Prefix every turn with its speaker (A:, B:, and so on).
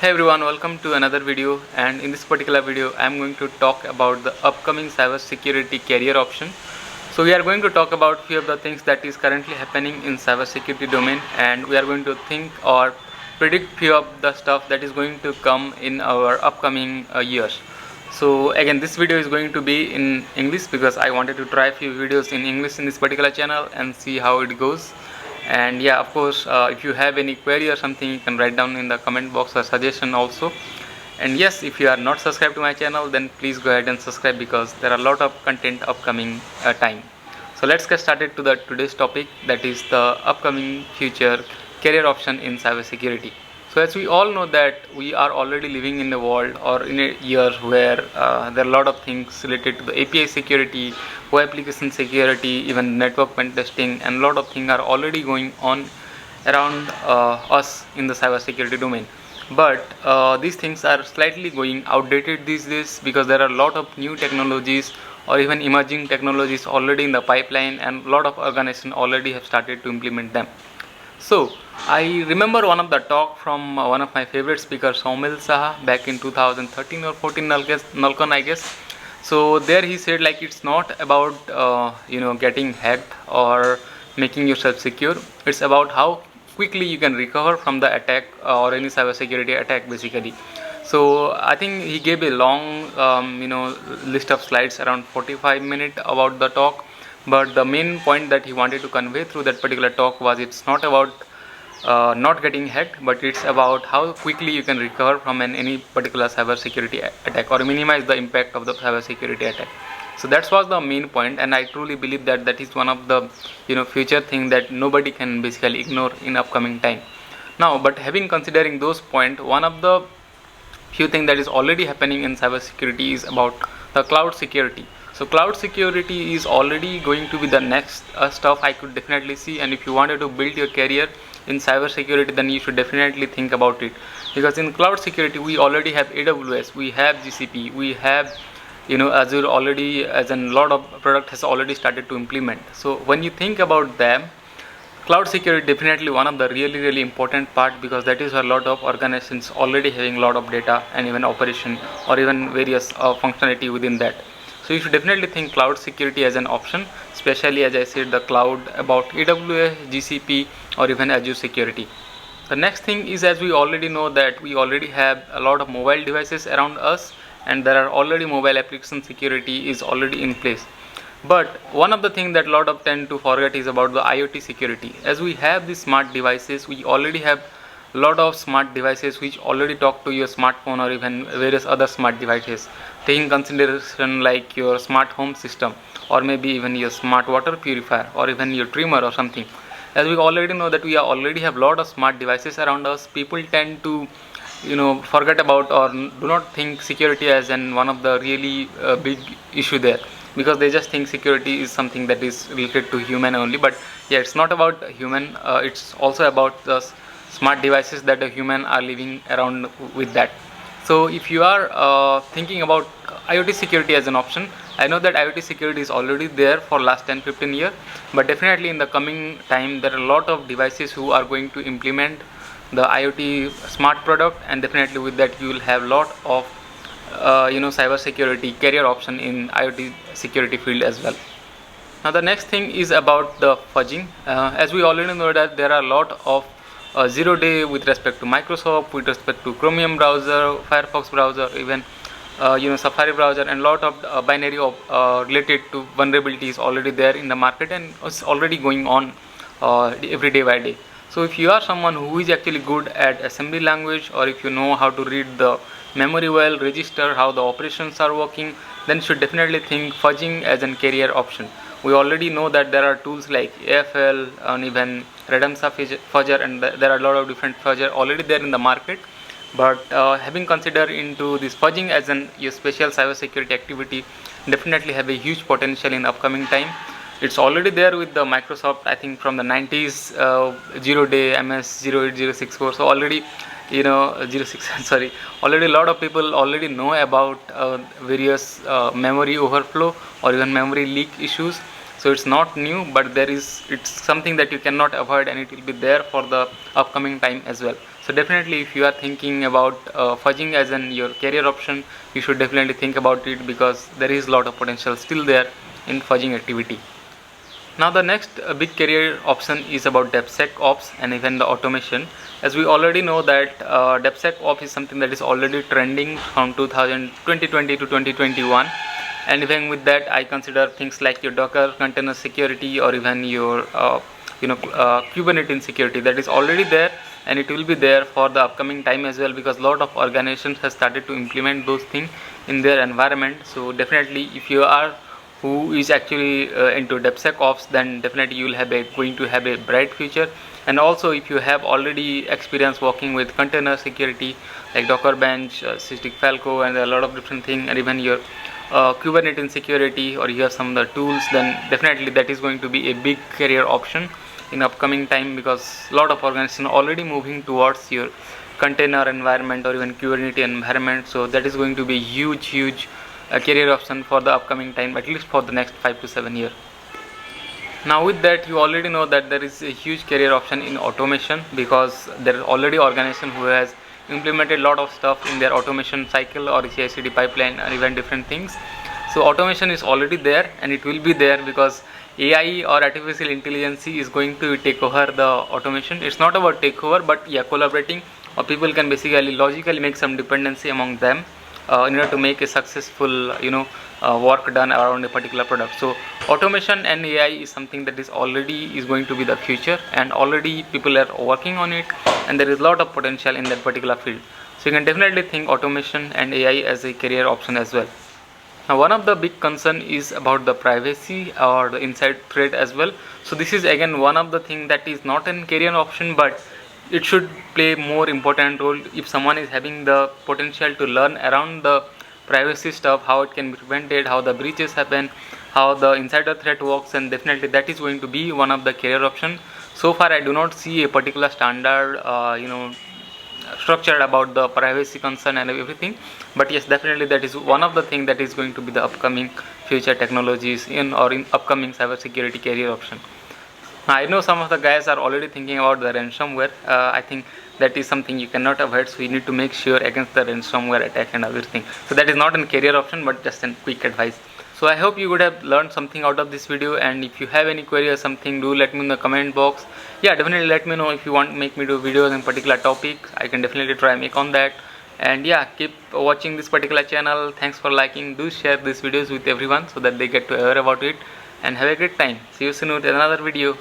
A: Hey everyone, welcome to another video, and in this particular video I am going to talk about the upcoming cybersecurity career option. So we are going to talk about few of the things that is currently happening in cybersecurity domain, and we are going to think or predict few of the stuff that is going to come in our upcoming years. So again, this video is going to be in English because I wanted to try few videos in English in this particular channel and see how it goes. And yeah, of course, if you have any query or something, you can write down in the comment box or suggestion also. And yes, if you are not subscribed to my channel, then please go ahead and subscribe because there are a lot of content upcoming time. So let's get started to the today's topic, that is the upcoming future career option in cybersecurity. So as we all know that we are already living in a world or in a year where there are a lot of things related to the API security, web application security, even network pen testing, and a lot of things are already going on around us in the cybersecurity domain. But these things are slightly going outdated these days because there are a lot of new technologies or even emerging technologies already in the pipeline, and a lot of organizations already have started to implement them. So I remember one of the talk from one of my favorite speakers, Saumil Saha, back in 2013 or 14, Nalcon, I guess. So there he said like it's not about getting hacked or making yourself secure. It's about how quickly you can recover from the attack or any cybersecurity attack, basically. So I think he gave a long list of slides, around 45 minutes, about the talk. But the main point that he wanted to convey through that particular talk was it's not about not getting hacked, but it's about how quickly you can recover from any particular cybersecurity attack or minimize the impact of the cybersecurity attack. So that was the main point, and I truly believe that that is one of the future thing that nobody can basically ignore in upcoming time. Now, but having considering those points, one of the few things that is already happening in cybersecurity is about the cloud security. So cloud security is already going to be the next stuff I could definitely see, and if you wanted to build your career in cybersecurity, then you should definitely think about it, because in cloud security we already have AWS, we have GCP, we have Azure already, as a lot of product has already started to implement. So when you think about them, cloud security definitely one of the really important part, because that is where a lot of organizations already having a lot of data and even operation or even various functionality within that. So you should definitely think cloud security as an option, especially as I said the cloud about AWS, GCP, or even Azure security. The next thing is, as we already know that we already have a lot of mobile devices around us, and there are already mobile application security is already in place. But one of the things that a lot of tend to forget is about the IoT security. As we have these smart devices, we already have a lot of smart devices which already talk to your smartphone or even various other smart devices, taking consideration like your smart home system, or maybe even your smart water purifier, or even your trimmer or something. As we already know that we already have a lot of smart devices around us, people tend to forget about or do not think security as one of the really big issue there, because they just think security is something that is related to human only. But yeah, it's not about human, it's also about the smart devices that a human are living around with that. So if you are thinking about IoT security as an option, I know that IoT security is already there for last 10-15 years, but definitely in the coming time there are a lot of devices who are going to implement the IoT smart product, and definitely with that you will have lot of cyber security career option in IoT security field as well. Now the next thing is about the fudging. As we already know that there are a lot of 0-day with respect to Microsoft, with respect to Chromium browser, Firefox browser, even Safari browser, and lot of binary of related to vulnerabilities already there in the market, and it's already going on every day by day. So if you are someone who is actually good at assembly language, or if you know how to read the memory well, register how the operations are working, then you should definitely think fudging as a career option. We already know that there are tools like AFL and even Redemsa fudger, and there are a lot of different fudger already there in the market. But having considered into this fudging as your special cybersecurity activity, definitely have a huge potential in upcoming time. It's already there with the Microsoft, I think from the 90s, 0-day MS 08064. So already 06 sorry, already a lot of people already know about various memory overflow or even memory leak issues. So it's not new, but it's something that you cannot avoid, and it will be there for the upcoming time as well. So definitely, if you are thinking about fudging as an your career option, you should definitely think about it, because there is a lot of potential still there in fudging activity. Now the next big career option is about DevSecOps and even the automation. As we already know that DevSecOps is something that is already trending from 2020 to 2021, and even with that, I consider things like your Docker container security, or even your Kubernetes security, that is already there, and it will be there for the upcoming time as well, because a lot of organizations have started to implement those things in their environment. So definitely, if you are who is actually into DevSecOps, then definitely you will have going to have a bright future. And also, if you have already experience working with container security like Docker Bench, Sysdig Falco, and a lot of different things, and even your Kubernetes security, or you have some of the tools, then definitely that is going to be a big career option in upcoming time, because a lot of organizations are already moving towards your container environment or even Kubernetes environment. So that is going to be huge career option for the upcoming time, at least for the next 5 to 7 years. Now with that, you already know that there is a huge career option in automation, because there is already organization who has implemented a lot of stuff in their automation cycle or CI/CD pipeline or even different things. So automation is already there, and it will be there, because AI or artificial intelligence is going to take over the automation. It's not about takeover, but yeah, collaborating, or people can basically logically make some dependency among them in order to make a successful work done around a particular product. So automation and AI is something that is already is going to be the future, and already people are working on it, and there is a lot of potential in that particular field. So you can definitely think automation and AI as a career option as well. Now one of the big concern is about the privacy or the inside threat as well. So this is again one of the thing that is not an career option, but it should play more important role if someone is having the potential to learn around the privacy stuff, how it can be prevented, how the breaches happen, how the insider threat works, and definitely that is going to be one of the career option. So far I do not see a particular standard structured about the privacy concern and everything, but yes, definitely that is one of the thing that is going to be the upcoming future technologies in upcoming cybersecurity career option. I know some of the guys are already thinking about the ransomware. I think that is something you cannot avoid, so you need to make sure against the ransomware attack and everything. So that is not a career option, but just a quick advice. So I hope you would have learned something out of this video, and if you have any query or something, do let me in the comment box. Yeah, definitely let me know if you want make me do videos on particular topic. I can definitely try make on that. And yeah, keep watching this particular channel. Thanks for liking. Do share these videos with everyone so that they get to aware about it. And have a great time. See you soon with another video.